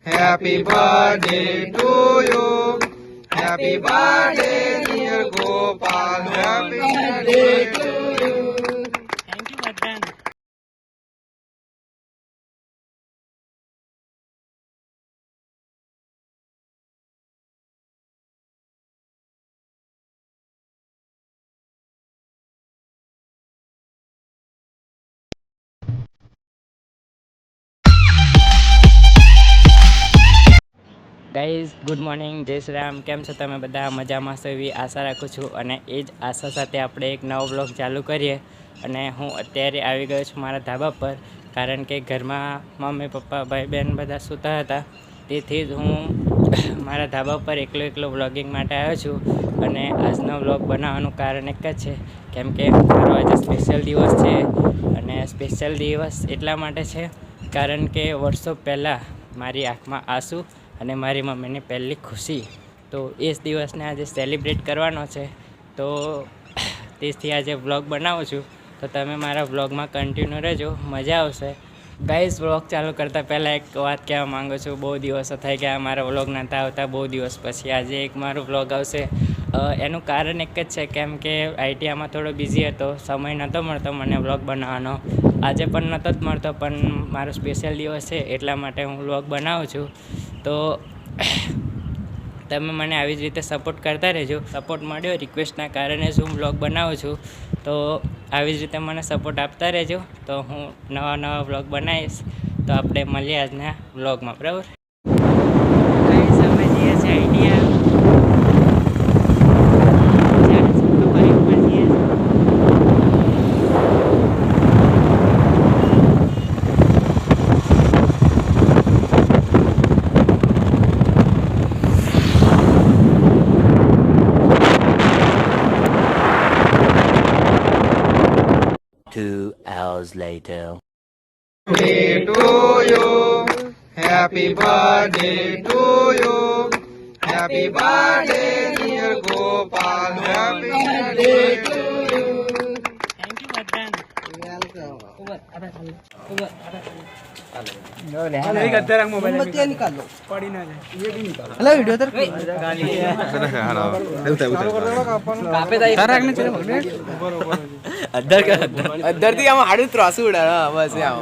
Happy birthday to you. Happy birthday, dear Gopal. Happy birthday to you. Thank you, Vardhan. Guys good morning, જય શ્રી રામ. કેમ છો તમે બધા? મજામાં છો એવી આશા રાખું છું. અને એ જ આશા સાથે આપણે એક નવો બ્લોગ ચાલુ કરીએ. અને હું અત્યારે આવી ગયો છું મારા ધાબા પર, કારણ કે ઘરમાં મમ્મી પપ્પા ભાઈ બહેન બધા સૂતા હતા. તેથી જ હું મારા ધાબા પર એકલો વ્લોગિંગ માટે આવ્યો છું. અને આજનો વ્લોગ બનાવવાનું કારણ એક જ છે, કેમ કે મારો આજે સ્પેશિયલ દિવસ છે. અને સ્પેશિયલ દિવસ એટલા માટે છે કારણ કે વર્ષો પહેલાં મારી આંખમાં આંસુ અને મારી મમ્મીની પહેલી ખુશી, તો એ જ દિવસને આજે સેલિબ્રેટ કરવાનો છે. તો તેથી આજે વ્લોગ બનાવું છું. તો તમે મારા વ્લોગમાં કન્ટિન્યુ રહેજો, મજા આવશે. ગાઈઝ, વ્લોગ ચાલુ કરતાં પહેલાં એક વાત કહેવા માગું છું. બહુ દિવસો થઈ ગયા મારા વ્લોગ નહોતા આવતા, બહુ દિવસ પછી આજે એક મારો વ્લોગ આવશે. એનું કારણ એક જ છે, કેમ કે આઈટીઆઈમાં થોડો બિઝી હતો, સમય નહોતો મળતો મને વ્લોગ બનાવવાનો. આજે પણ નહોતો જ મળતો, પણ મારો સ્પેશિયલ દિવસ છે એટલા માટે હું વ્લોગ બનાવું છું. તો તમે મને આવી જ રીતે સપોર્ટ કરતા રહેજો. સપોર્ટ મળ્યો રિક્વેસ્ટના કારણે જ હું વ્લોગ બનાવું છું. તો આવી જ રીતે મને સપોર્ટ આપતા રહેજો. તો હું નવા વ્લોગ બનાવીશ. તો આપણે મળીએ આજના વ્લોગમાં, બરાબર? સમય જઈએ છીએ idea. Later. Birthday to you. Happy birthday to you. Happy birthday, dear Gopal. Happy birthday to you. Thank you, Vardhan. અધરથી આમ હાડું ત્રાસું ઉડાડે બસ આમ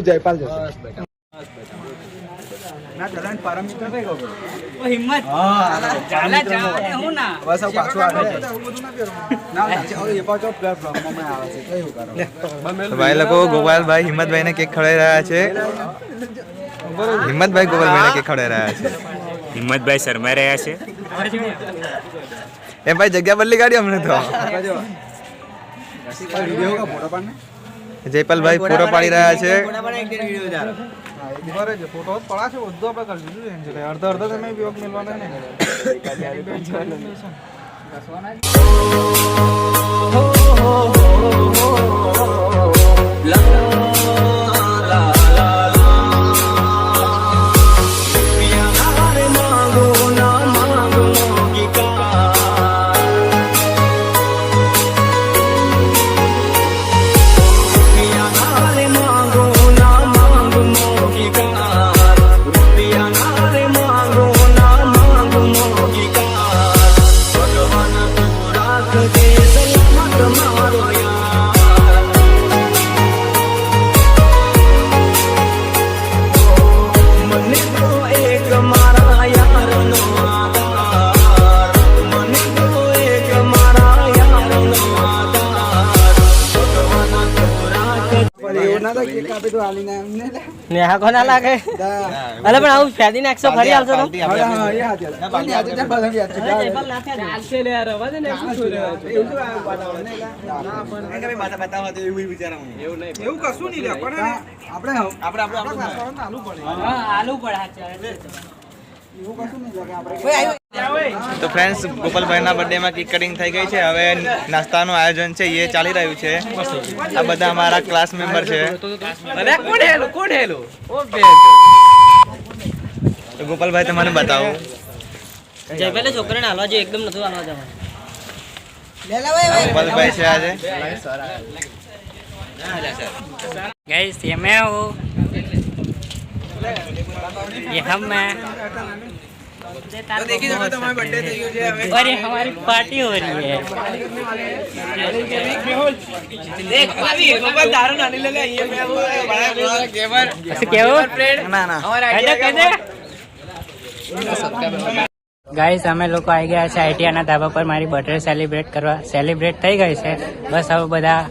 જયપાલ ભાઈ લોકો ગોપાલભાઈ હિંમતભાઈ ને કેક ખવડાવી રહ્યા છે. હિંમતભાઈ ગોપાલભાઈ ને કેક ખવડાવી રહ્યા છે. હિંમતભાઈ શર્માઈ રહ્યા છે. એ ભાઈ જગ્યા બદલી કાઢી અમને તો. જયપાલભાઈ ફોટો પાડી રહ્યા છે. ફોટો પડા છે બધું આપણે કરી દીધું. અડધો તમે વિયોગ મેળવાનો ને નેહા કોના લાગે? અલે પણ આવું ફેદી નાખશો ફરી આવશો તો એવું કશું નહીં આલુ પડે. તો ફ્રેન્ડ્સ, ગોપાલભાઈના બર્થડેમાં કેક કટિંગ થઈ ગઈ છે. હવે નાસ્તાનું આયોજન છે એ ચાલી રહ્યું છે. આ બધા અમારા ક્લાસ મેમ્બર છે. તો ગોપાલભાઈ તમારે બતાવો. જયભાઈ છોકરાને હાલવા જોઈએ, એકદમ નથી હાલવા જવાનું. ગોપાલભાઈ છે આજે. गाइस ये मैं हूँ, ये हम मैं, और ये हमारी पार्टी हो रही है. ગાઈસ અમે લોકો આવી ગયા છે આઈટીઆના ધાબા પર મારી બર્થડે સેલિબ્રેટ કરવા. સેલિબ્રેટ થઈ ગઈ છે, બસ હવે બધા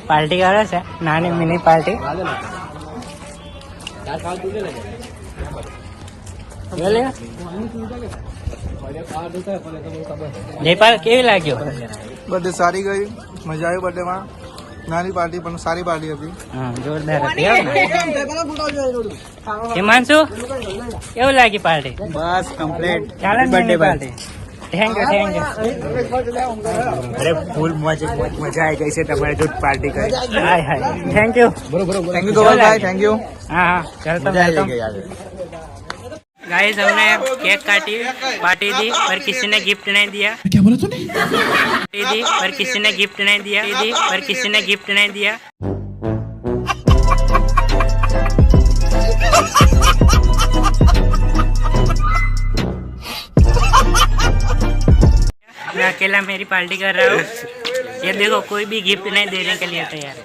પાર્ટી કરે છે, નાની મિની પાર્ટી. જયપાલ કેવી લાગ્યો? બર્થડે સારી ગઈ, મજા આવી બર્થડેમાં. નાની પાર્ટી પણ સારી પાર્ટી હતી. હા, જોરદાર હતી. હિમાંશુ કેવું લાગી પાર્ટી? બસ કમ્પ્લીટ. ચાલો બર્થડે પાર્ટી. Thank you. અરે ફૂલ મજા આવી ગઈ છે તમારે જો પાર્ટી કરી. Hi hi, thank you. Thank you ગોપાલભાઈ, થેન્ક યુ. हाँ हाँ चलता गाइस हमने केक काटी, पार्टी दी पर किसी ने गिफ्ट नहीं दिया. क्या बोला तूने? पार्टी दी पर किसी ने गिफ्ट नहीं दिया. पर किसी ने गिफ्ट नहीं दिया. मैं अकेला मेरी पार्टी कर रहा हूँ. ये देखो कोई भी गिफ्ट नहीं देने के लिए तैयार है.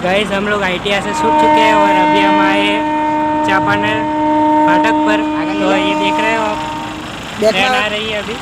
गाइस हम लोग आईटीआई से छूट चुके हैं और अभी हम आए चापानेर फाटक पर. तो ये देख रहे हो आप, ट्रेन आ रही है अभी.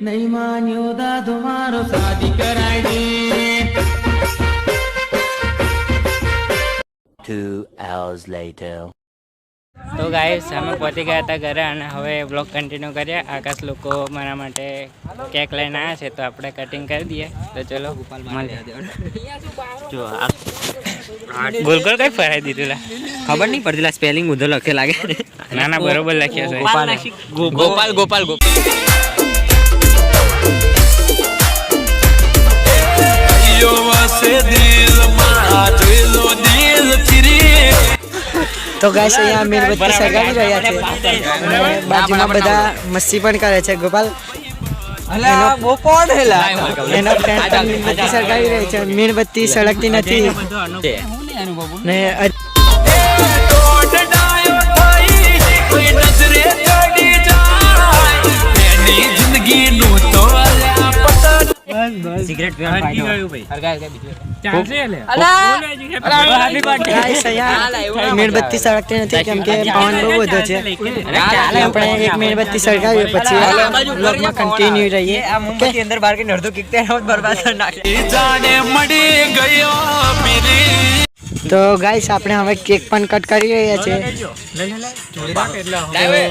नहीं मान्यो दा तुम्हारो शादी कराई दे. 2 hours later. તો ગાઈસ અમે પહોંચી ગયા હતા ઘરે અને હવે બ્લોગ કન્ટિન્યુ કરીએ. આકાશ લોકો મારા માટે કેક લઈને આવ્યા છે તો આપણે કટિંગ કરી દઈએ. તો ચલો મળીએ. જો ગોલ ગોલ કઈ ફરાઈ દીધું લા? ખબર નહીં પડતી, સ્પેલિંગ ઊંધો લખે લાગે. ના ના બરોબર લખ્યો છે. ગોપાલ ગોપાલ ગોપાલ. તો ગાઈસ અહીંયા મીણબત્તી સળગાવી રહ્યા છે અને બાજુમાં બધા મસ્તી પણ કરે છે. ગોપાલ એનો ફ્રેન્ડ પણ મીણબત્તી સળગાવી રહી છે. મીણબત્તી સળગતી નથી ને સિગરેટ મીણબત્તી સળગતી નથી કેમ કે પવન બહુ વધુ છે. આપણે એક મીણબત્તી સળગાવીએ પછી બ્લોગમાં કન્ટિન્યુ રહીએ. અંદર બાર કે નડતો કિકતે બરબાદ કરી નાખે. તો ગાઈસ આપણે હવે કેક પણ કટ કરી રહ્યા છે.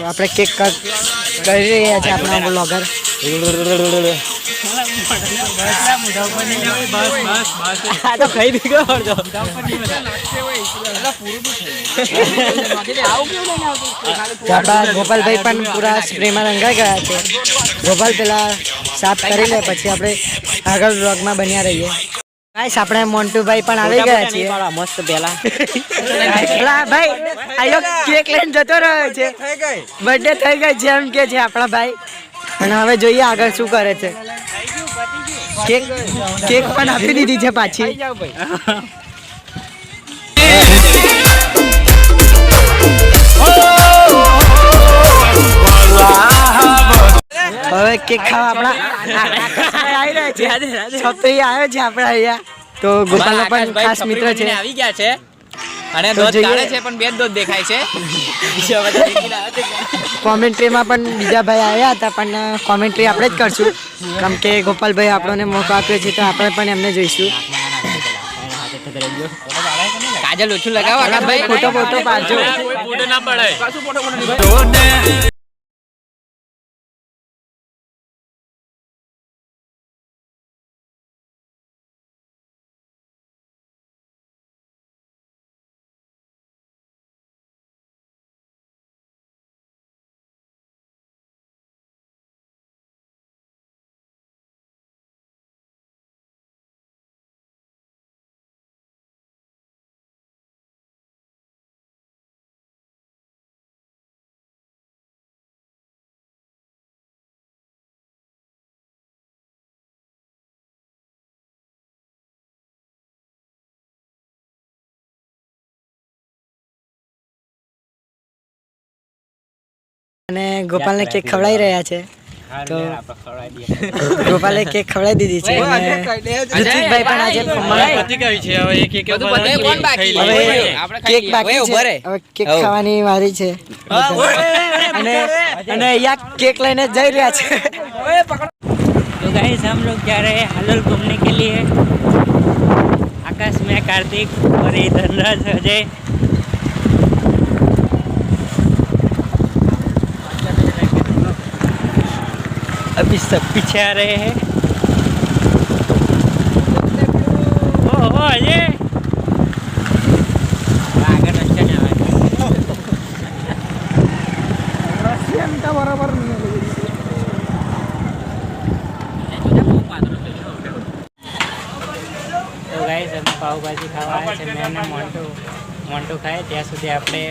આપણે કેક કટ કરી રહ્યા છે આપણા બ્લોગર. તો ખાઈ ભેગો પડતો. ગોપાલભાઈ પણ પૂરા સ્પ્રેમાં રંગાઈ ગયા છે. ગોપાલ પેલા સાફ કરી લે પછી આપણે આગળ બ્લોગમાં બન્યા રહીએ. ગાઈસ આપણે મોન્ટુભાઈ પણ આવી ગયા છીએ. મસ્ત પેલા ભાઈ આયો કેક લઈને જતો રહ્યો છે. બર્થડે થઈ ગઈ જેમ કે છે આપણા ભાઈ. અને હવે જોઈએ આગળ શું કરે છે. કેક પણ આપી દીધી છે પાછી. કેક ખાવા આપણા આકાશભાઈ આવી રહ્યા છે. છપરી આવ્યો છે આપણા અહીંયા. તો ગોપાલનો પણ ખાસ મિત્ર છે. આવી ગયા છે અને તો દોત જોઈએ. કાઢે છે પણ બે જ દોત દેખાય છે. બીજા બધા દેખીને આવે છે. કોમેન્ટ્રીમાં પણ બીજા ભાઈ આવ્યા હતા પણ કોમેન્ટ્રી આપણે જ કરશું કેમ કે ગોપાલભાઈ આપણને મોકો આપ્યો છે તો આપણે પણ એમને જોઈશું. કાજલ ઓછું લગાવો આકાશભાઈ. ફોટો ફોટો પાડજો. ફોટો ના પડે. અને ગોપાલને કેક ખવડાવી રહ્યા છે. તો ગોપાલે કેક ખવડાવી દીધી છે અને ઋત્વિકભાઈ પણ આજે હવે કેક બાકી છે. હવે કેક ખાવાની વારી છે અને અહીંયા કેક લઈને જઈ રહ્યા છે. तो गाइस हम लोग जा रहे हैं हलल घूमने के लिए. आकाश में कार्तिक और ये धनराज अजय. अभी सब पीछे आ रहे हैं. ओहो अजय आगे रस्ते में आए. તો ગાઈસ અમે પાવભાજી ખાવા આવ્યા છે. મેં અને મોન્ટો ખાય ત્યાં સુધી આપણે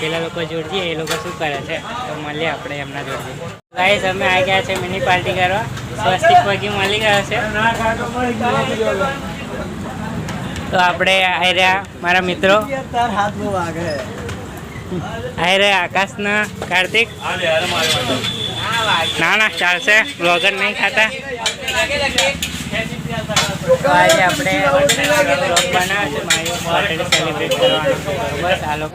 પેલા લોકો જોડજે એ લોકો શું કરે છે તો મળીએ આપણે એમના જોડે. ગાઈસ અમે આવી ગયા છે મિની પાર્ટી કરવા. સ્વસ્તિક પગી મળી ગયો છે તો આપણે આવી રહ્યા મારા મિત્રો. આવી રહ્યા આકાશના કાર્તિક. ના ચાલશે બ્લોગર નહીં ખાતા. તો આજે આપણે બ્લોગ बनाया છે મારી બર્થડે सेलिब्रेट करवाना है. बस आ लोग.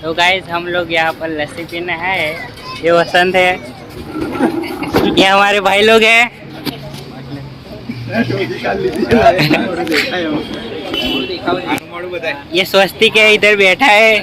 तो गाइस हम लोग यहाँ पर लस्सी पीने हैं. ये वसंत है. ये हमारे भाई लोग हैं. ये स्वस्तिक है इधर बैठा है.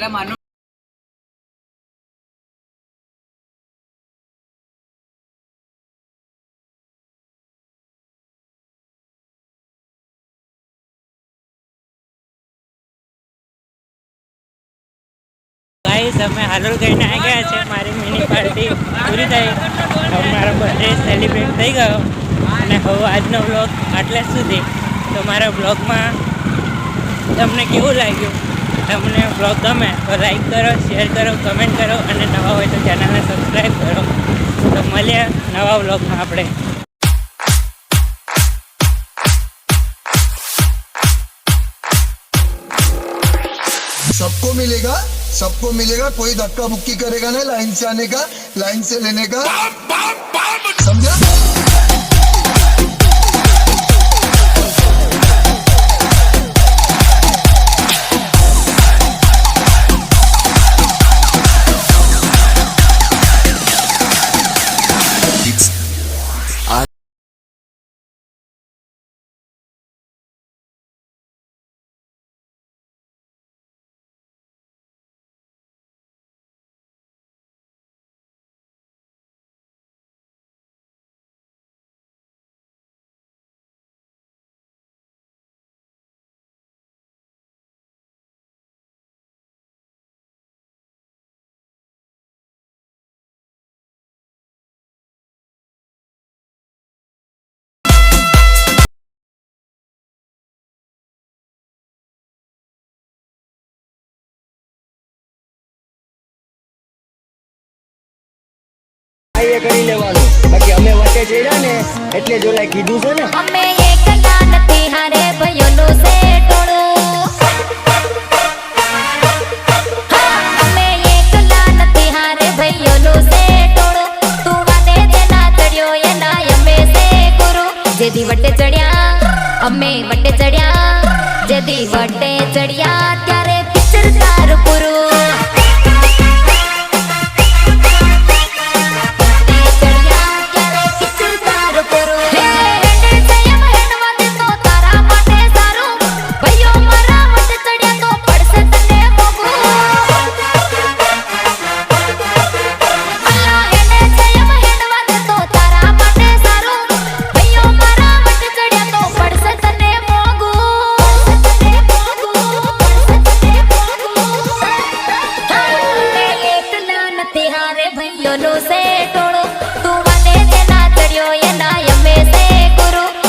गाइस અમે હાલોલ ગઈને આવી ગયા છે. મારી મિની પાર્ટી પૂરી થઈ. હવે મારો બર્થડે સેલિબ્રેટ થઈ ગયો અને હવે આજનો બ્લોગ આટલા સુધી. તો મારા બ્લોગમાં તમને કેવું લાગ્યું? તમને બ્લોગ ગમે તો લાઈક કરો, શેર કરો, કમેન્ટ કરો અને નવા હોય તો ચેનલને સબસ્ક્રાઈબ કરો. તો મળીએ નવા બ્લોગમાં આપણે. सबको मिलेगा कोई धक्का मुक्की करेगा ना. लाइन से आने का, लाइन से लेने का. समझा? કરી લેવાનું બાકી અમે વચ્ચે જઈ ને એટલે જો લાઈ કીધું છે ને અમે એકલા નથી હારે ભયોનો છે ટોળું. અમે એકલા નથી હારે ભયોનો છે ટોળું. તું વાને તેના અમે વટે ચડ્યા જેદી વટે ચડ્યા ત્યારે પિક્ચર તારું પૂરું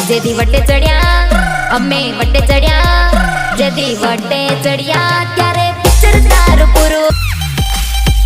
જેદી વટે ચડ્યા અમે વટે ચડ્યા જેદી વટે ચડ્યા ત્યારે પિક્ચર તારું પૂરું